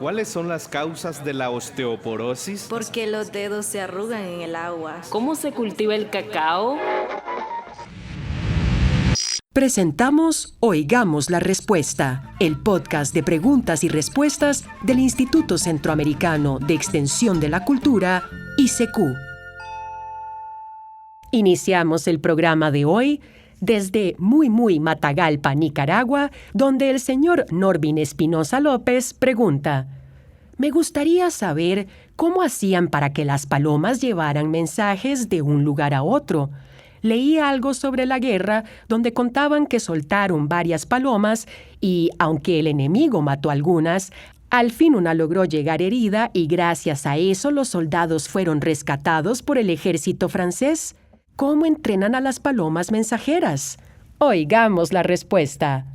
¿Cuáles son las causas de la osteoporosis? Porque los dedos se arrugan en el agua. ¿Cómo se cultiva el cacao? Presentamos Oigamos la Respuesta, el podcast de preguntas y respuestas del Instituto Centroamericano de Extensión de la Cultura, ICQ. Iniciamos el programa de hoy desde Muy Matagalpa, Nicaragua, donde el señor Norvin Espinosa López pregunta: me gustaría saber cómo hacían para que las palomas llevaran mensajes de un lugar a otro. Leí algo sobre la guerra donde contaban que soltaron varias palomas y, aunque el enemigo mató algunas, al fin una logró llegar herida y gracias a eso los soldados fueron rescatados por el ejército francés. ¿Cómo entrenan a las palomas mensajeras? Oigamos la respuesta.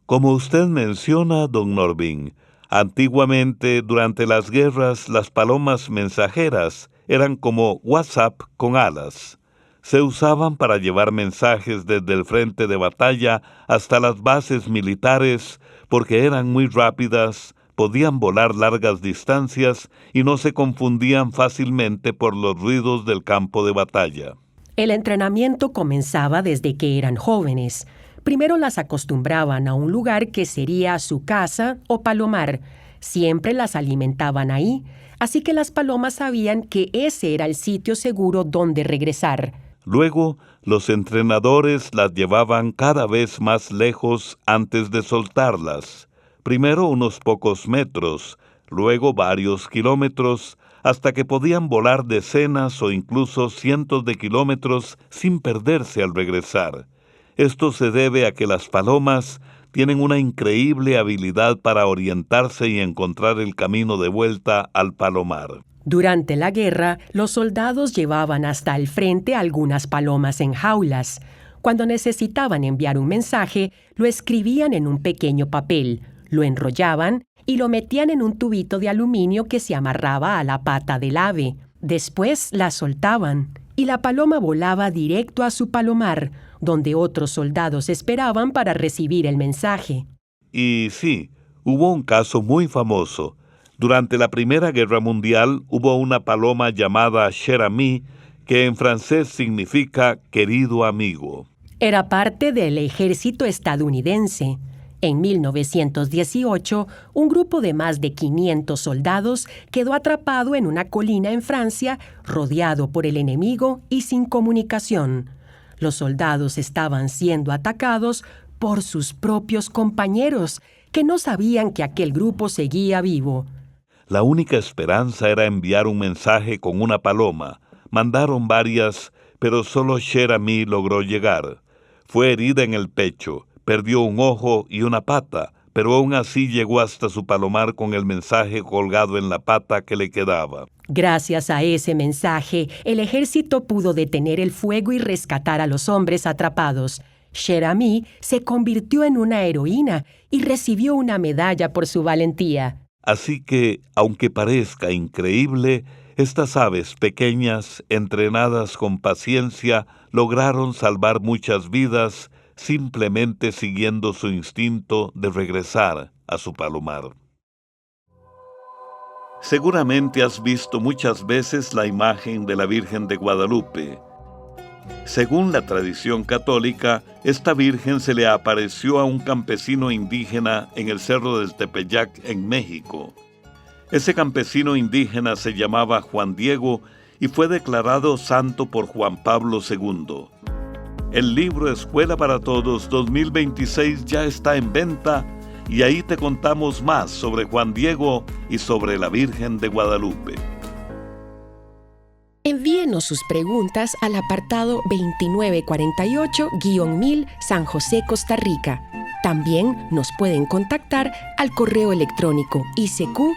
Como usted menciona, don Norvin, antiguamente, durante las guerras, las palomas mensajeras eran como WhatsApp con alas. Se usaban para llevar mensajes desde el frente de batalla hasta las bases militares porque eran muy rápidas, podían volar largas distancias y no se confundían fácilmente por los ruidos del campo de batalla. El entrenamiento comenzaba desde que eran jóvenes. Primero las acostumbraban a un lugar que sería su casa o palomar. Siempre las alimentaban ahí, así que las palomas sabían que ese era el sitio seguro donde regresar. Luego, los entrenadores las llevaban cada vez más lejos antes de soltarlas. Primero unos pocos metros, luego varios kilómetros, hasta que podían volar decenas o incluso cientos de kilómetros sin perderse al regresar. Esto se debe a que las palomas tienen una increíble habilidad para orientarse y encontrar el camino de vuelta al palomar. Durante la guerra, los soldados llevaban hasta el frente algunas palomas en jaulas. Cuando necesitaban enviar un mensaje, lo escribían en un pequeño papel, lo enrollaban y lo metían en un tubito de aluminio que se amarraba a la pata del ave. Después la soltaban y la paloma volaba directo a su palomar, donde otros soldados esperaban para recibir el mensaje. Y sí, hubo un caso muy famoso. Durante la Primera Guerra Mundial hubo una paloma llamada Cher Ami, que en francés significa querido amigo. Era parte del ejército estadounidense. En 1918, un grupo de más de 500 soldados quedó atrapado en una colina en Francia, rodeado por el enemigo y sin comunicación. Los soldados estaban siendo atacados por sus propios compañeros, que no sabían que aquel grupo seguía vivo. La única esperanza era enviar un mensaje con una paloma. Mandaron varias, pero solo Cher Ami logró llegar. Fue herida en el pecho. Perdió un ojo y una pata, pero aún así llegó hasta su palomar con el mensaje colgado en la pata que le quedaba. Gracias a ese mensaje, el ejército pudo detener el fuego y rescatar a los hombres atrapados. Cher Ami se convirtió en una heroína y recibió una medalla por su valentía. Así que, aunque parezca increíble, estas aves pequeñas, entrenadas con paciencia, lograron salvar muchas vidas, simplemente siguiendo su instinto de regresar a su palomar. Seguramente has visto muchas veces la imagen de la Virgen de Guadalupe. Según la tradición católica, esta Virgen se le apareció a un campesino indígena en el Cerro del Tepeyac, en México. Ese campesino indígena se llamaba Juan Diego y fue declarado santo por Juan Pablo II. El libro Escuela para Todos 2026 ya está en venta y ahí te contamos más sobre Juan Diego y sobre la Virgen de Guadalupe. Envíenos sus preguntas al apartado 2948-1000 San José, Costa Rica. También nos pueden contactar al correo electrónico icq@icq.org.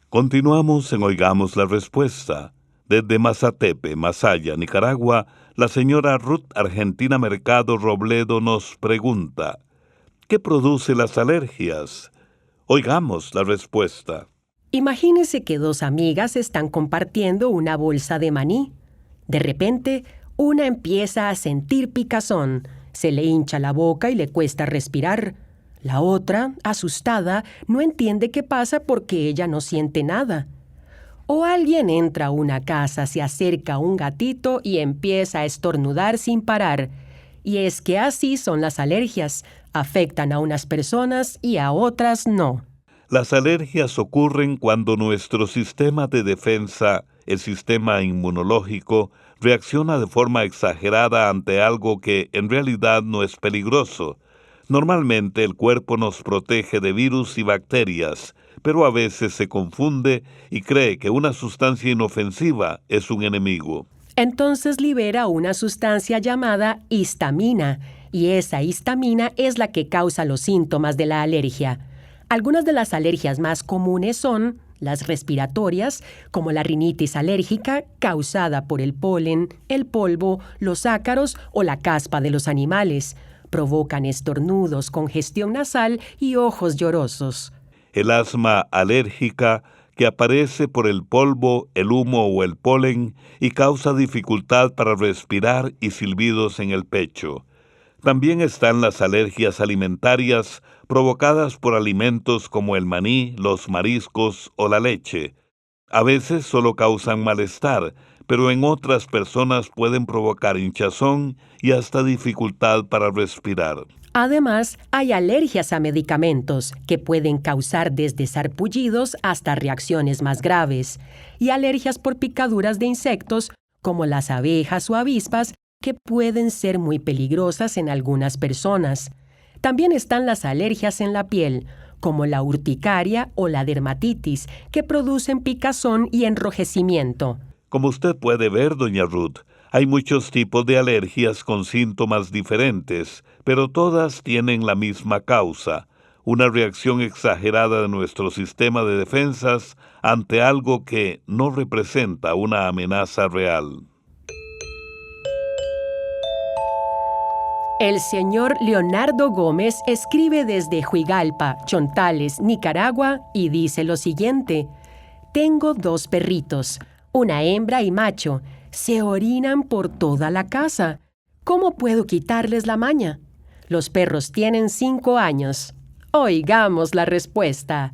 Continuamos en Oigamos la Respuesta. Desde Mazatepe, Masaya, Nicaragua, la señora Ruth Argentina Mercado Robledo nos pregunta: ¿qué produce las alergias? Oigamos la respuesta. Imagínese que dos amigas están compartiendo una bolsa de maní. De repente, una empieza a sentir picazón, Se le hincha la boca y le cuesta respirar. La otra, asustada, no entiende qué pasa porque ella no siente nada. O alguien entra a una casa, se acerca a un gatito y empieza a estornudar sin parar. Y es que así son las alergias. Afectan a unas personas y a otras no. Las alergias ocurren cuando nuestro sistema de defensa, el sistema inmunológico, reacciona de forma exagerada ante algo que en realidad no es peligroso. Normalmente el cuerpo nos protege de virus y bacterias, pero a veces se confunde y cree que una sustancia inofensiva es un enemigo. Entonces libera una sustancia llamada histamina, y esa histamina es la que causa los síntomas de la alergia. Algunas de las alergias más comunes son las respiratorias, como la rinitis alérgica causada por el polen, el polvo, los ácaros o la caspa de los animales. Provocan estornudos, congestión nasal y ojos llorosos. El asma alérgica, que aparece por el polvo, el humo o el polen y causa dificultad para respirar y silbidos en el pecho. También están las alergias alimentarias provocadas por alimentos como el maní, los mariscos o la leche. A veces solo causan malestar, pero en otras personas pueden provocar hinchazón y hasta dificultad para respirar. Además, hay alergias a medicamentos que pueden causar desde sarpullidos hasta reacciones más graves, y alergias por picaduras de insectos como las abejas o avispas que pueden ser muy peligrosas en algunas personas. También están las alergias en la piel, como la urticaria o la dermatitis, que producen picazón y enrojecimiento. Como usted puede ver, doña Ruth, hay muchos tipos de alergias con síntomas diferentes, pero todas tienen la misma causa, una reacción exagerada de nuestro sistema de defensas ante algo que no representa una amenaza real. El señor Leonardo Gómez escribe desde Huigalpa, Chontales, Nicaragua, y dice lo siguiente: tengo 2 perritos, una hembra y macho. Se orinan por toda la casa. ¿Cómo puedo quitarles la maña? Los perros tienen 5 años. Oigamos la respuesta.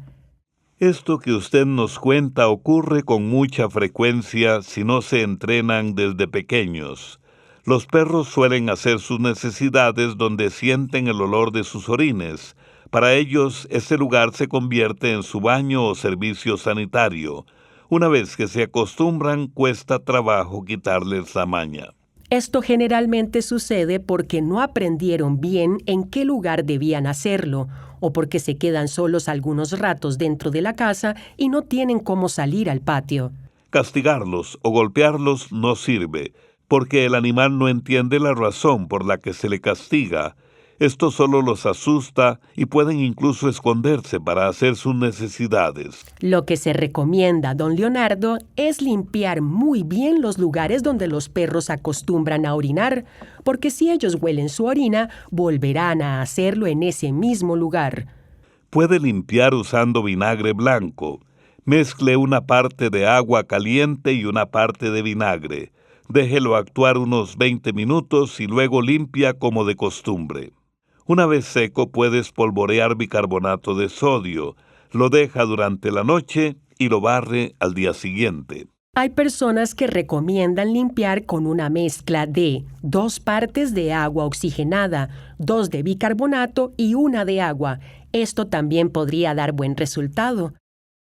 Esto que usted nos cuenta ocurre con mucha frecuencia si no se entrenan desde pequeños. Los perros suelen hacer sus necesidades donde sienten el olor de sus orines. Para ellos, ese lugar se convierte en su baño o servicio sanitario. Una vez que se acostumbran, cuesta trabajo quitarles la maña. Esto generalmente sucede porque no aprendieron bien en qué lugar debían hacerlo, o porque se quedan solos algunos ratos dentro de la casa y no tienen cómo salir al patio. Castigarlos o golpearlos no sirve, porque el animal no entiende la razón por la que se le castiga. Esto solo los asusta y pueden incluso esconderse para hacer sus necesidades. Lo que se recomienda, don Leonardo, es limpiar muy bien los lugares donde los perros acostumbran a orinar, porque si ellos huelen su orina, volverán a hacerlo en ese mismo lugar. Puede limpiar usando vinagre blanco. Mezcle una parte de agua caliente y una parte de vinagre. Déjelo actuar unos 20 minutos y luego limpia como de costumbre. Una vez seco, puede espolvorear bicarbonato de sodio. Lo deja durante la noche y lo barre al día siguiente. Hay personas que recomiendan limpiar con una mezcla de 2 partes de agua oxigenada, 2 de bicarbonato y 1 de agua. Esto también podría dar buen resultado.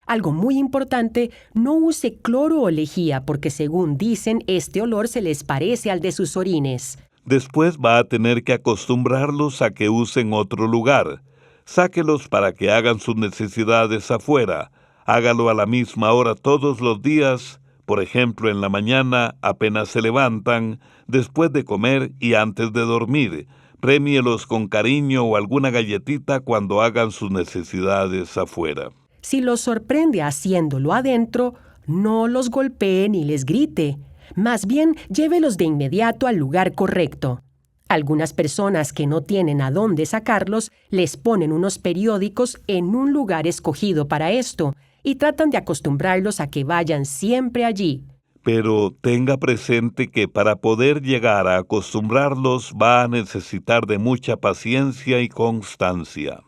Algo muy importante, no use cloro o lejía porque según dicen, este olor se les parece al de sus orines. Después va a tener que acostumbrarlos a que usen otro lugar. Sáquelos para que hagan sus necesidades afuera. Hágalo a la misma hora todos los días, por ejemplo en la mañana apenas se levantan, después de comer y antes de dormir. Premielos con cariño o alguna galletita cuando hagan sus necesidades afuera. Si los sorprende haciéndolo adentro, no los golpee ni les grite. Más bien, llévelos de inmediato al lugar correcto. Algunas personas que no tienen a dónde sacarlos, les ponen unos periódicos en un lugar escogido para esto y tratan de acostumbrarlos a que vayan siempre allí. Pero tenga presente que para poder llegar a acostumbrarlos va a necesitar de mucha paciencia y constancia.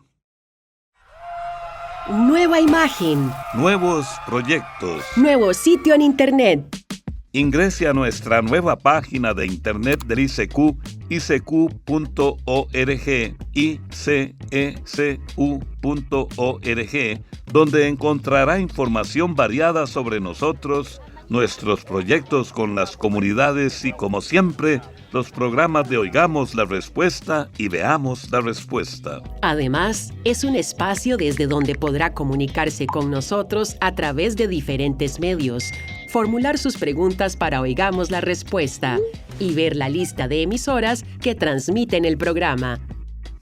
Nueva imagen, Nuevos proyectos. nuevo sitio en Internet. Ingrese a nuestra nueva página de Internet del ICQ, icq.org, icecu.org, donde encontrará información variada sobre nosotros, nuestros proyectos con las comunidades y, como siempre, los programas de Oigamos la Respuesta y Veamos la Respuesta. Además, es un espacio desde donde podrá comunicarse con nosotros a través de diferentes medios, formular sus preguntas para Oigamos la Respuesta y ver la lista de emisoras que transmiten el programa.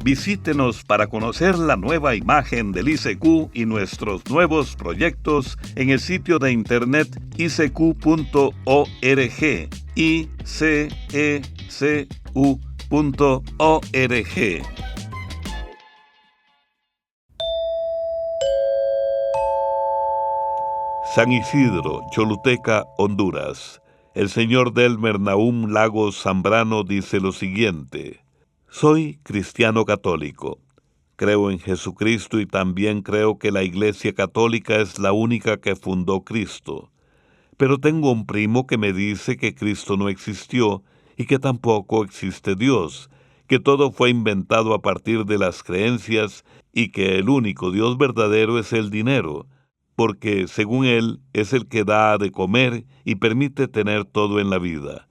Visítenos para conocer la nueva imagen del ICQ y nuestros nuevos proyectos en el sitio de internet icq.org, icecu.org. San Isidro, Choluteca, Honduras. El señor Delmer Nahum Lagos Zambrano dice lo siguiente: soy cristiano católico. Creo en Jesucristo y también creo que la Iglesia Católica es la única que fundó Cristo. Pero tengo un primo que me dice que Cristo no existió y que tampoco existe Dios, que todo fue inventado a partir de las creencias y que el único Dios verdadero es el dinero, porque, según él, es el que da de comer y permite tener todo en la vida.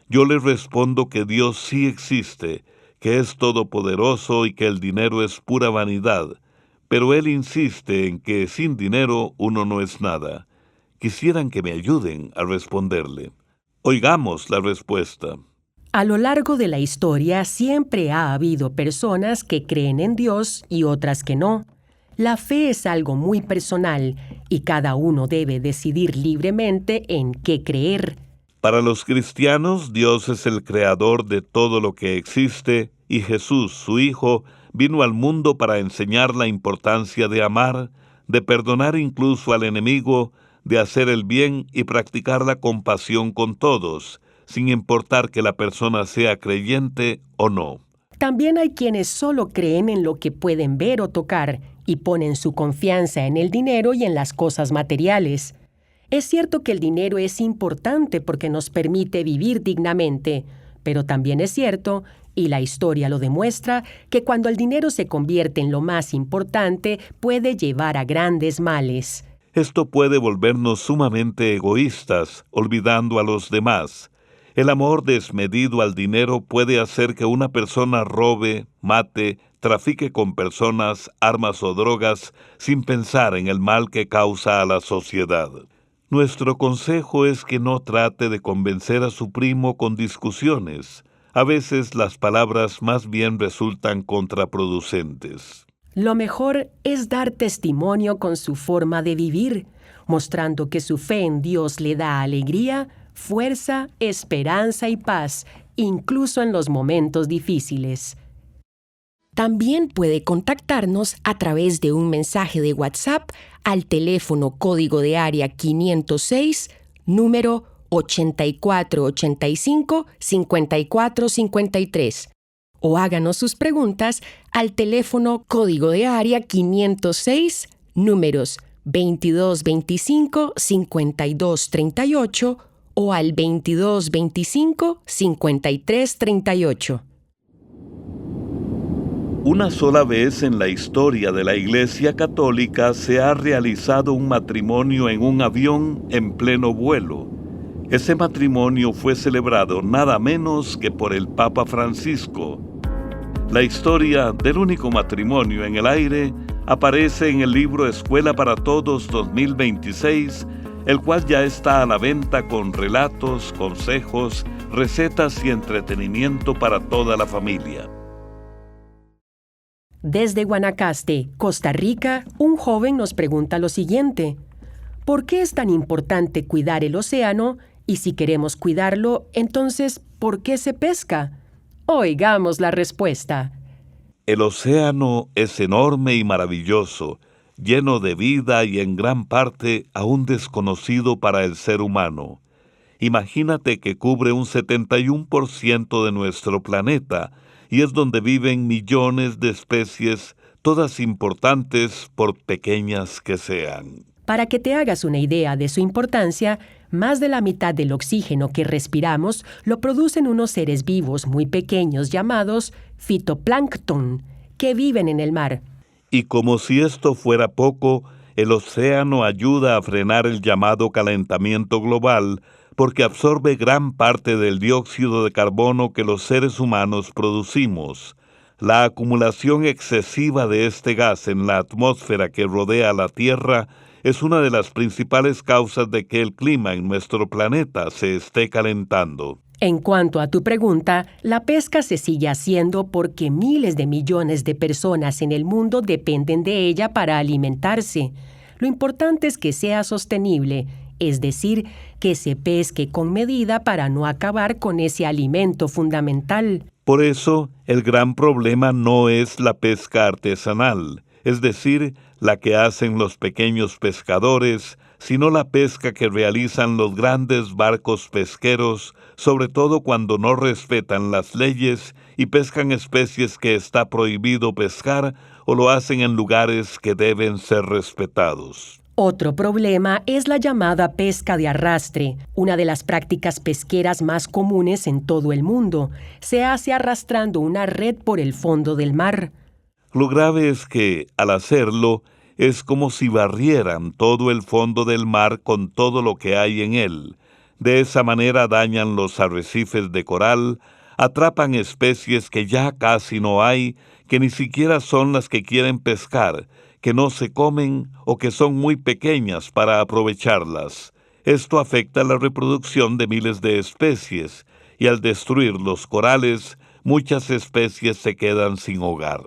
Yo le respondo que Dios sí existe, que es todopoderoso y que el dinero es pura vanidad, pero él insiste en que sin dinero uno no es nada. Quisieran que me ayuden a responderle. Oigamos la respuesta. A lo largo de la historia siempre ha habido personas que creen en Dios y otras que no. La fe es algo muy personal y cada uno debe decidir libremente en qué creer. Para los cristianos, Dios es el creador de todo lo que existe y Jesús, su Hijo, vino al mundo para enseñar la importancia de amar, de perdonar incluso al enemigo, de hacer el bien y practicar la compasión con todos, sin importar que la persona sea creyente o no. También hay quienes solo creen en lo que pueden ver o tocar y ponen su confianza en el dinero y en las cosas materiales. Es cierto que el dinero es importante porque nos permite vivir dignamente, pero también es cierto, y la historia lo demuestra, que cuando el dinero se convierte en lo más importante, puede llevar a grandes males. Esto puede volvernos sumamente egoístas, olvidando a los demás. El amor desmedido al dinero puede hacer que una persona robe, mate, trafique con personas, armas o drogas, sin pensar en el mal que causa a la sociedad. Nuestro consejo es que no trate de convencer a su primo con discusiones. A veces las palabras más bien resultan contraproducentes. Lo mejor es dar testimonio con su forma de vivir, mostrando que su fe en Dios le da alegría, fuerza, esperanza y paz, incluso en los momentos difíciles. También puede contactarnos a través de un mensaje de WhatsApp al teléfono código de área 506, número 8485-5453. O háganos sus preguntas al teléfono código de área 506, números 2225-5238 o al 2225-5338. Una sola vez en la historia de la Iglesia Católica se ha realizado un matrimonio en un avión en pleno vuelo. Ese matrimonio fue celebrado nada menos que por el Papa Francisco. La historia del único matrimonio en el aire aparece en el libro Escuela para Todos 2026, el cual ya está a la venta con relatos, consejos, recetas y entretenimiento para toda la familia. Desde Guanacaste, Costa Rica, un joven nos pregunta lo siguiente: ¿por qué es tan importante cuidar el océano? Y si queremos cuidarlo, entonces, ¿por qué se pesca? Oigamos la respuesta. El océano es enorme y maravilloso, lleno de vida y en gran parte aún desconocido para el ser humano. Imagínate que cubre un 71% de nuestro planeta y es donde viven millones de especies, todas importantes por pequeñas que sean. Para que te hagas una idea de su importancia, más de la mitad del oxígeno que respiramos lo producen unos seres vivos muy pequeños llamados fitoplancton, que viven en el mar. Y como si esto fuera poco, el océano ayuda a frenar el llamado calentamiento global porque absorbe gran parte del dióxido de carbono que los seres humanos producimos. La acumulación excesiva de este gas en la atmósfera que rodea la Tierra es una de las principales causas de que el clima en nuestro planeta se esté calentando. En cuanto a tu pregunta, la pesca se sigue haciendo porque miles de millones de personas en el mundo dependen de ella para alimentarse. Lo importante es que sea sostenible, es decir, que se pesque con medida para no acabar con ese alimento fundamental. Por eso, el gran problema no es la pesca artesanal, es decir, la que hacen los pequeños pescadores, sino la pesca que realizan los grandes barcos pesqueros, sobre todo cuando no respetan las leyes y pescan especies que está prohibido pescar o lo hacen en lugares que deben ser respetados. Otro problema es la llamada pesca de arrastre, una de las prácticas pesqueras más comunes en todo el mundo. Se hace arrastrando una red por el fondo del mar. Lo grave es que, al hacerlo, es como si barrieran todo el fondo del mar con todo lo que hay en él. De esa manera dañan los arrecifes de coral, atrapan especies que ya casi no hay, que ni siquiera son las que quieren pescar, que no se comen o que son muy pequeñas para aprovecharlas. Esto afecta la reproducción de miles de especies, y al destruir los corales, muchas especies se quedan sin hogar.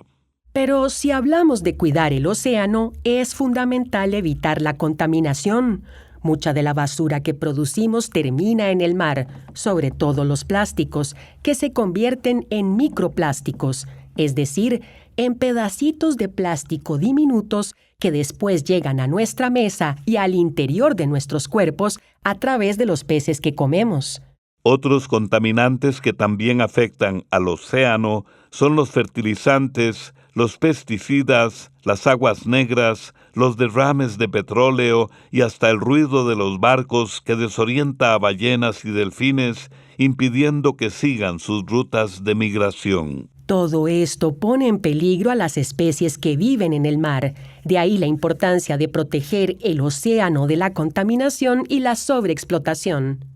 Pero si hablamos de cuidar el océano, es fundamental evitar la contaminación. Mucha de la basura que producimos termina en el mar, sobre todo los plásticos, que se convierten en microplásticos, es decir, en pedacitos de plástico diminutos que después llegan a nuestra mesa y al interior de nuestros cuerpos a través de los peces que comemos. Otros contaminantes que también afectan al océano son los fertilizantes, los pesticidas, las aguas negras, los derrames de petróleo y hasta el ruido de los barcos que desorienta a ballenas y delfines, impidiendo que sigan sus rutas de migración. Todo esto pone en peligro a las especies que viven en el mar. De ahí la importancia de proteger el océano de la contaminación y la sobreexplotación.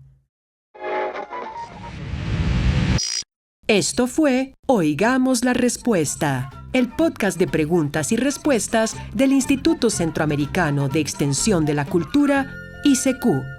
Esto fue Oigamos la Respuesta, el podcast de preguntas y respuestas del Instituto Centroamericano de Extensión de la Cultura, ICQ.